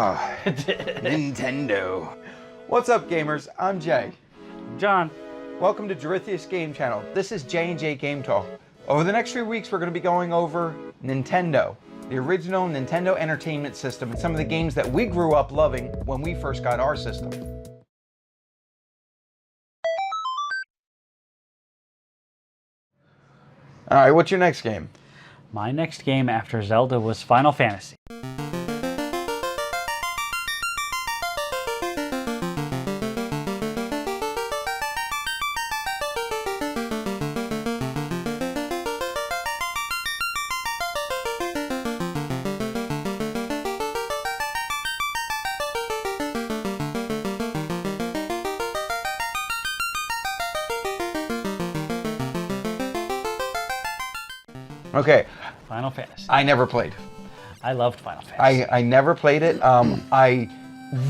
Ah, Nintendo. What's up, gamers? I'm Jay. John. Welcome to Jarithius Game Channel. This is J&J Game Talk. Over the next few weeks, we're going to be going over Nintendo, the original Nintendo Entertainment System, and some of the games that we grew up loving when we first got our system. All right, what's your next game? My next game after Zelda was Final Fantasy. Okay. Final Fantasy. I never played. I loved Final Fantasy. I never played it. I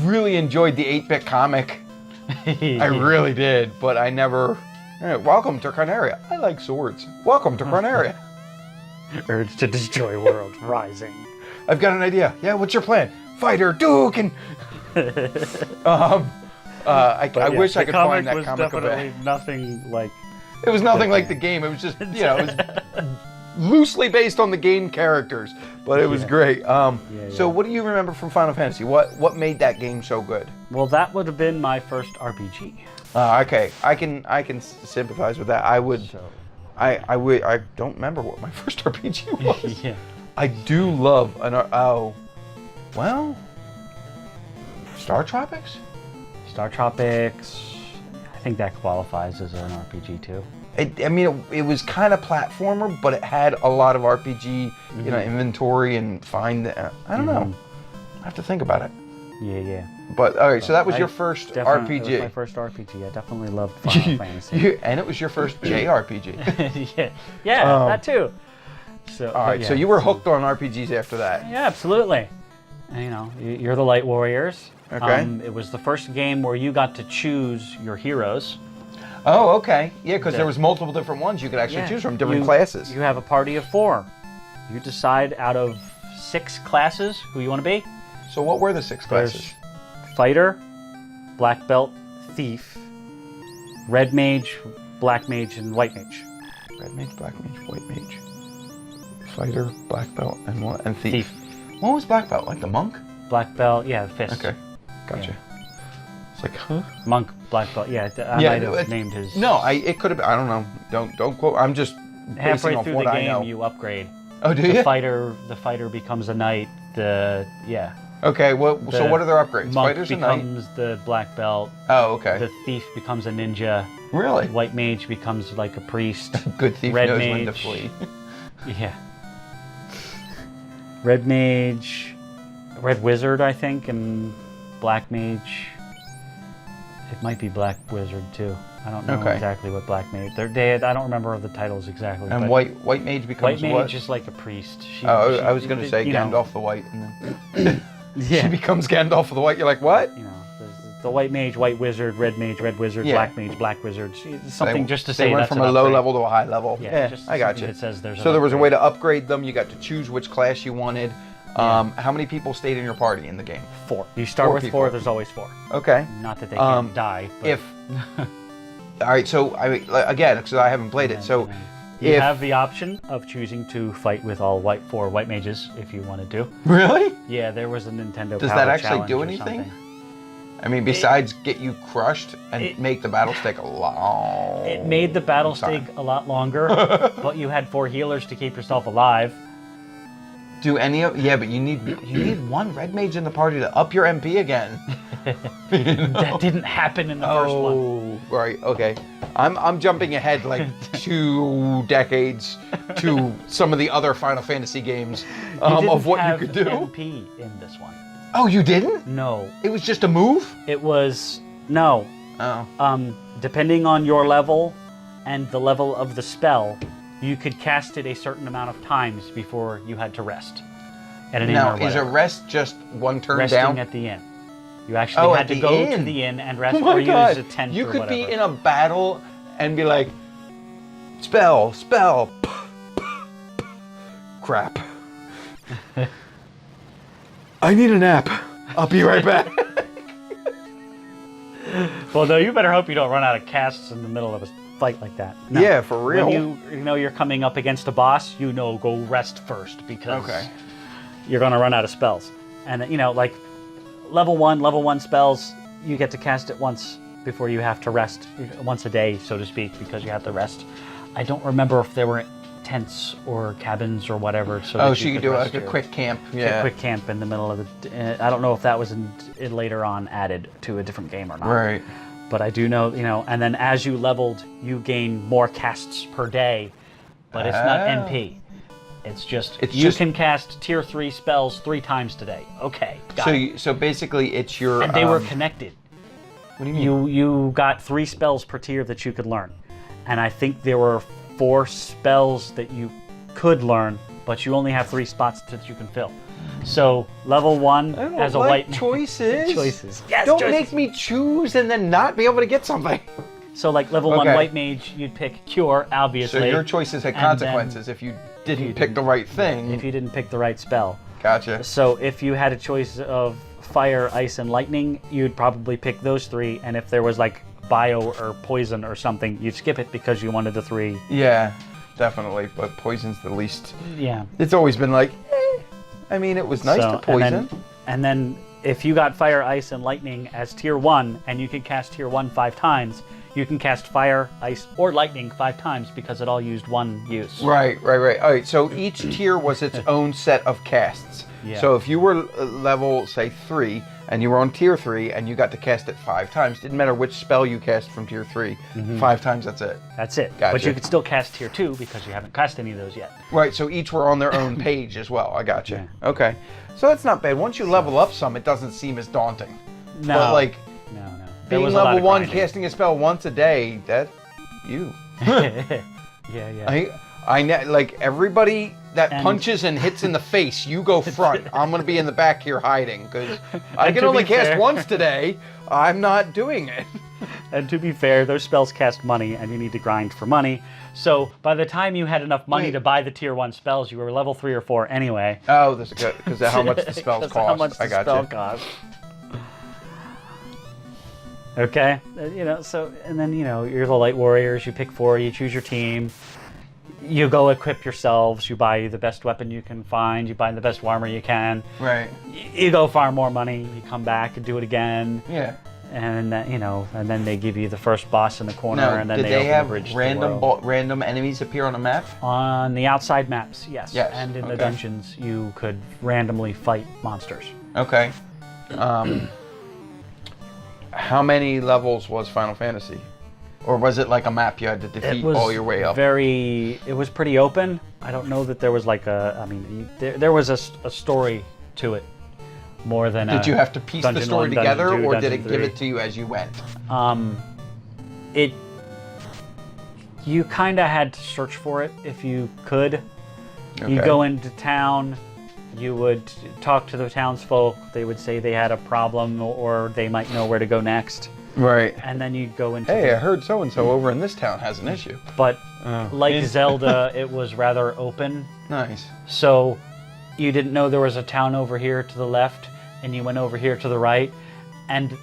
really enjoyed the 8-bit comic. I really did, but I never... Welcome to Carnaria. I like swords. Welcome to Carnaria. Urge to destroy world rising. I've got an idea. Yeah, what's your plan? Fighter Duke and... I wish I could find that comic was definitely nothing like... It was nothing like the game. It was just, you know, it was loosely based on the game characters, but it was great. So what do you remember from Final Fantasy? What made that game so good? Well, that would have been my first RPG. Okay, I can sympathize with that. I don't remember what my first RPG was. Yeah. I do love Star Tropics? Star Tropics, I think that qualifies as an RPG too. It was kind of platformer, but it had a lot of RPG, you know, inventory and find. I don't know. I have to think about it. Yeah. But all right, so that was your first RPG. It was my first RPG. I definitely loved Final Fantasy. And it was your first JRPG. yeah, that too. So all right, so you were hooked on RPGs after that. Yeah, absolutely. And, you know, you're the Light Warriors. Okay. It was the first game where you got to choose your heroes. Oh, okay. Yeah, because there was multiple different ones you could actually choose from, different classes. You have a party of 4. You decide out of 6 classes who you want to be. So what were the 6 classes? There's Fighter, Black Belt, Thief, Red Mage, Black Mage, and White Mage. Red Mage, Black Mage, White Mage. Fighter, Black Belt, and Thief. What was Black Belt? Like the monk? Black Belt, yeah, the fist. Okay, gotcha. Yeah. It's like, huh? Monk, Black Belt, yeah. I might have named his... No, it could have been, I don't know. Don't quote, I'm just halfway basing through off what the I know. game, you upgrade. Oh, do you? The fighter becomes a knight. Yeah. Okay, so what are their upgrades? Monk Fighters a becomes the Black Belt. Oh, okay. The Thief becomes a ninja. Really? White Mage becomes like a priest. Good thief Red knows Mage, when to flee. Yeah. Red Mage, Red Wizard, I think, and Black Mage. It might be Black Wizard too. I don't know exactly what Black Mage. I don't remember the titles exactly. And White Mage becomes White what? Mage is like a priest. I was going to say Gandalf the White, and then she becomes Gandalf the White. You're like, what? You know, the White Mage, White Wizard, Red Wizard, Black Mage, Black Wizard. Something just to say they went that's from a low level to a high level. Yeah, I got you. It says there's so there was a way to upgrade them. You got to choose which class you wanted. How many people stayed in your party in the game? 4. You start with 4. There's always 4. Okay. Not that they can't die. But All right. So again, because I haven't played it, so you have the option of choosing to fight with all 4 white mages if you wanted to. Really? Yeah, there was a Nintendo. Does that actually do anything? I mean, besides get you crushed and make the battle take a long. It made the battle take a lot longer, but you had 4 healers to keep yourself alive. Do any of but you need 1 red mage in the party to up your MP again. That didn't happen in the first one. Oh, right, okay. I'm jumping ahead like 2 decades to some of the other Final Fantasy games of what you could do. MP in this one. Oh, you didn't? No. It was just a move? It was no. Oh. Depending on your level and the level of the spell, you could cast it a certain amount of times before you had to rest. Now, is a rest just 1 turn Resting down? at the inn. You actually had to go to the inn and rest, or use a tent you or could whatever. be in a battle and be like, spell, crap. I need a nap. I'll be right back. Well, no, you better hope you don't run out of casts in the middle of a fight like that. No. Yeah, for real. When you know you're coming up against a boss, go rest first because you're going to run out of spells. And, like level one spells, you get to cast it once before you have to rest, once a day, so to speak, because you have to rest. I don't remember if there were tents or cabins or whatever. So you could do like a quick camp. Yeah. A quick camp in the middle of the... I don't know if that was later on added to a different game or not. Right. But I do know, and then as you leveled, you gain more casts per day, but it's not NP. It's just you can cast tier 3 spells 3 times today. Okay, got it. So basically it's your... And they were connected. What do you mean? You got 3 spells per tier that you could learn. And I think there were 4 spells that you could learn, but you only have 3 spots that you can fill. So level 1 as a white choices. Yes, don't make me choose and then not be able to get something. So like level 1 white mage, you'd pick cure, obviously. So your choices had consequences if you didn't pick the right thing. If you didn't pick the right spell. Gotcha. So if you had a choice of fire, ice, and lightning, you'd probably pick those 3. And if there was like bio or poison or something, you'd skip it because you wanted the 3. Yeah, definitely. But poison's the least. Yeah. It's always been like, I mean, it was nice to poison. And then if you got fire, ice, and lightning as tier 1, and you can cast tier 1 5 times, you can cast fire, ice, or lightning 5 times because it all used 1 use. Right. All right, so each tier was its own set of casts. Yeah. So if you were level, say, 3, and you were on tier 3, and you got to cast it 5 times, didn't matter which spell you cast from tier 3, 5 times, that's it. That's it. Gotcha. But you could still cast tier 2 because you haven't cast any of those yet. Right, so each were on their own page as well. I gotcha. Yeah. Okay. So that's not bad. Once you level up some, it doesn't seem as daunting. No. But like, no. Being level 1, casting a spell once a day, that, Yeah. I like everybody that punches and hits in the face, you go front. I'm going to be in the back here hiding because I can only cast once today. I'm not doing it. And to be fair, those spells cast money and you need to grind for money. So by the time you had enough money to buy the tier 1 spells, you were level 3 or 4 anyway. Oh, that's good because of how much the spells cost. How much the spell cost. Okay, and then you're the light warriors. You pick 4, you choose your team. You go equip yourselves. You buy the best weapon you can find. You buy the best armor you can. Right. You go farm more money. You come back and do it again. Yeah. And and then they give you the first boss in the corner, and then they open the bridge. Did they have random enemies appear on the map? On the outside maps, yes. Yes. And in the dungeons, you could randomly fight monsters. Okay. How many levels was Final Fantasy? Or was it like a map you had to defeat all your way up? It was pretty open. I don't know that there was like there was a story to it more than Did you have to piece the story together, or did it give it to you as you went? You kind of had to search for it if you could. Okay. You go into town, you would talk to the townsfolk. They would say they had a problem, or they might know where to go next. Right. And then you go into... Hey, I heard so-and-so over in this town has an issue. But like Zelda, it was rather open. Nice. So you didn't know there was a town over here to the left, and you went over here to the right, and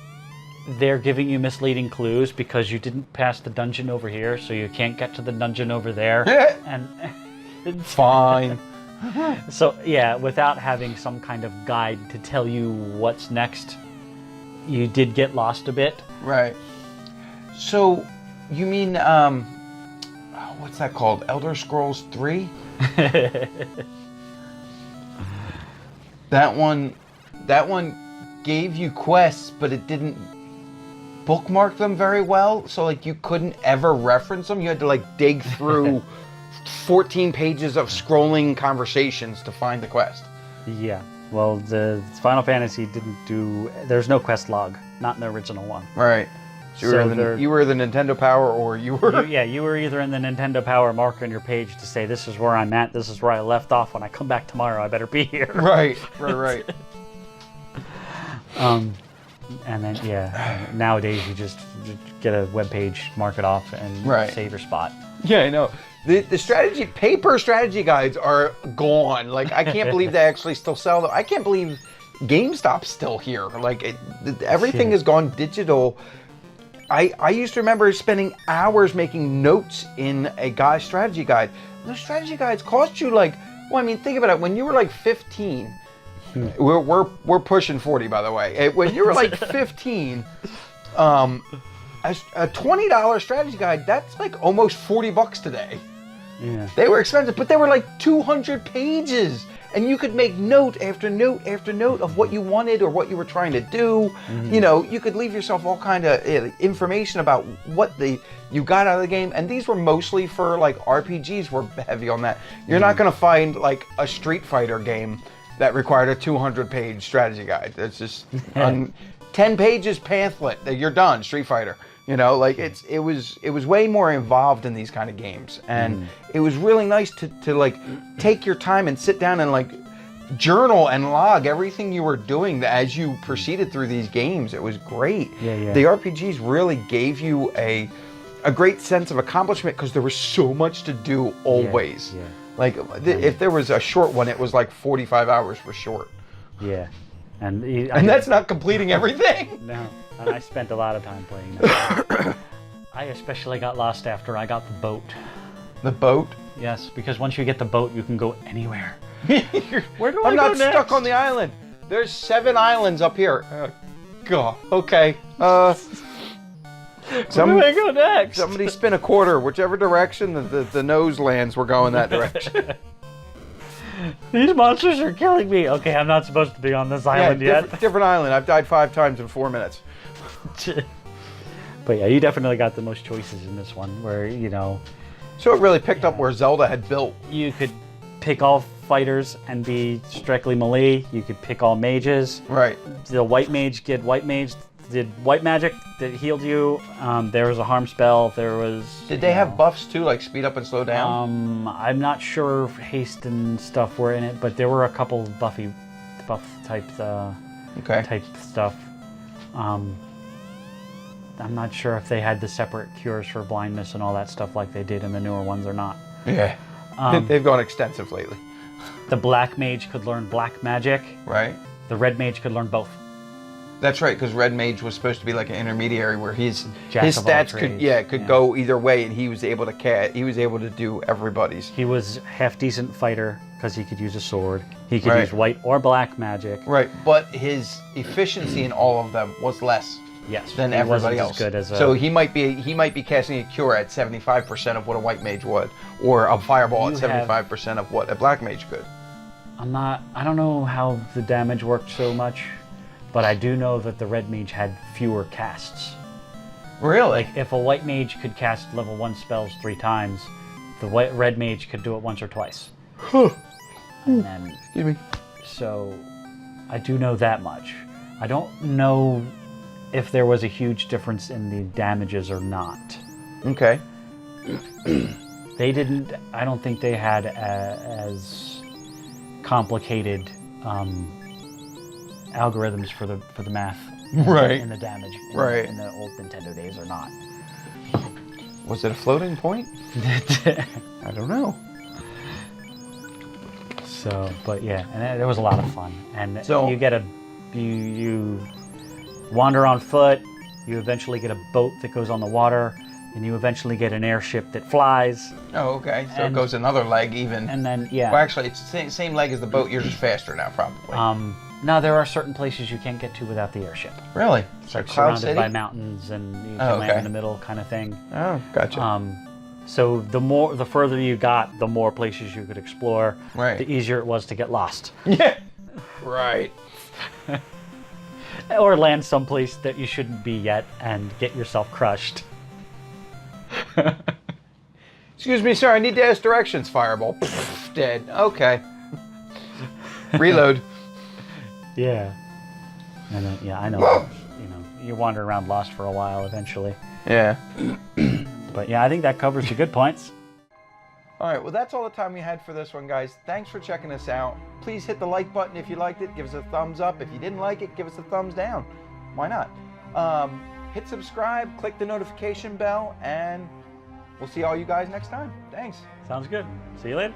they're giving you misleading clues because you didn't pass the dungeon over here, so you can't get to the dungeon over there. And fine. So, yeah, without having some kind of guide to tell you what's next, you did get lost a bit. Right. So, you mean, what's that called? Elder Scrolls 3? That one gave you quests, but it didn't bookmark them very well. So, like, you couldn't ever reference them. You had to, like, dig through 14 pages of scrolling conversations to find the quest. Yeah. Well, the Final Fantasy didn't do... There's no quest log, not in the original one. Right. So you were the Nintendo Power, or you were... You were either in the Nintendo Power mark on your page to say, this is where I'm at, this is where I left off. When I come back tomorrow, I better be here. Right. And then, nowadays you just get a web page, mark it off, and save your spot. Yeah, I know. The paper strategy guides are gone. Like, I can't believe they actually still sell them. I can't believe GameStop's still here. Like, everything has gone digital. I used to remember spending hours making notes in a guy's strategy guide. Those strategy guides cost you like, well, I mean, think about it. When you were like 15, we're pushing 40, by the way. When you were like 15, a $20 strategy guide, that's like almost $40 today. Yeah. They were expensive, but they were like 200 pages. And you could make note after note after note of what you wanted or what you were trying to do. You know, you could leave yourself all kind of information about what you got out of the game. And these were mostly for like RPGs were heavy on that. You're not going to find like a Street Fighter game that required a 200-page strategy guide. It's just 10 pages pamphlet. You're done, Street Fighter. You know, like it was way more involved in these kind of games, and it was really nice to like take your time and sit down and like journal and log everything you were doing as you proceeded through these games. It was great. Yeah. The RPGs really gave you a great sense of accomplishment because there was so much to do always. Yeah. Like if there was a short one, it was like 45 hours for short. Yeah. And that's not completing everything. No. And I spent a lot of time playing that. I especially got lost after I got the boat. The boat? Yes, because once you get the boat, you can go anywhere. Where do I'm I not go next? stuck on the island. There's 7 islands up here. God. Okay. Where do I go next? Somebody spin a quarter, whichever direction the nose lands. We're going that direction. These monsters are killing me. Okay, I'm not supposed to be on this island yet. Different island. I've died 5 times in 4 minutes. But yeah, you definitely got the most choices in this one, where, you know... So it really picked up where Zelda had built. You could pick all fighters and be strictly melee. You could pick all mages. Right. The white mage did white magic that healed you. There was a harm spell. There was... Did they have buffs too, like speed up and slow down? I'm not sure if haste and stuff were in it, but there were a couple buff type type stuff. I'm not sure if they had the separate cures for blindness and all that stuff like they did in the newer ones or not. Yeah. They've gone extensive lately. The black mage could learn black magic. Right. The red mage could learn both. That's right, because red mage was supposed to be like an intermediary where his Jack of all stats trades. could go either way, and he was able to do everybody's. He was half decent fighter because he could use a sword. He could use white or black magic. Right, but his efficiency in all of them was less. Yes, than he everybody wasn't else. As good as so he might be casting a cure at 75% of what a white mage would, or a fireball at 75% of what a black mage could. I don't know how the damage worked so much, but I do know that the red mage had fewer casts. Really? Like if a white mage could cast level 1 spells 3 times, the red mage could do it once or twice. And then, excuse me. So I do know that much. I don't know if there was a huge difference in the damages or not. Okay. They didn't. I don't think they had as complicated algorithms for the math, right, and the damage, right, in the old Nintendo days or not. Was it a floating point? I don't know. So, but yeah, and it was a lot of fun. And so you get you wander on foot. You eventually get a boat that goes on the water, and you eventually get an airship that flies. Oh, okay. So it goes another leg even. And then, yeah. Well, actually, it's the same leg as the boat. You're just faster now, probably. Now, there are certain places you can't get to without the airship. Really? It's like surrounded by mountains, and you can land in the middle kind of thing. Oh, gotcha. So the further you got, the more places you could explore. Right. The easier it was to get lost. Yeah. Right. Or land someplace that you shouldn't be yet and get yourself crushed. Excuse me, sir. I need to ask directions. Fireball. Dead. Okay. Reload. Yeah. And then, yeah, I know. You wander around lost for a while eventually. Yeah. But yeah, I think that covers the good points. All right, well, that's all the time we had for this one, guys. Thanks for checking us out. Please hit the like button if you liked it. Give us a thumbs up. If you didn't like it, give us a thumbs down. Why not? Hit subscribe, click the notification bell, and we'll see all you guys next time. Thanks. Sounds good. See you later.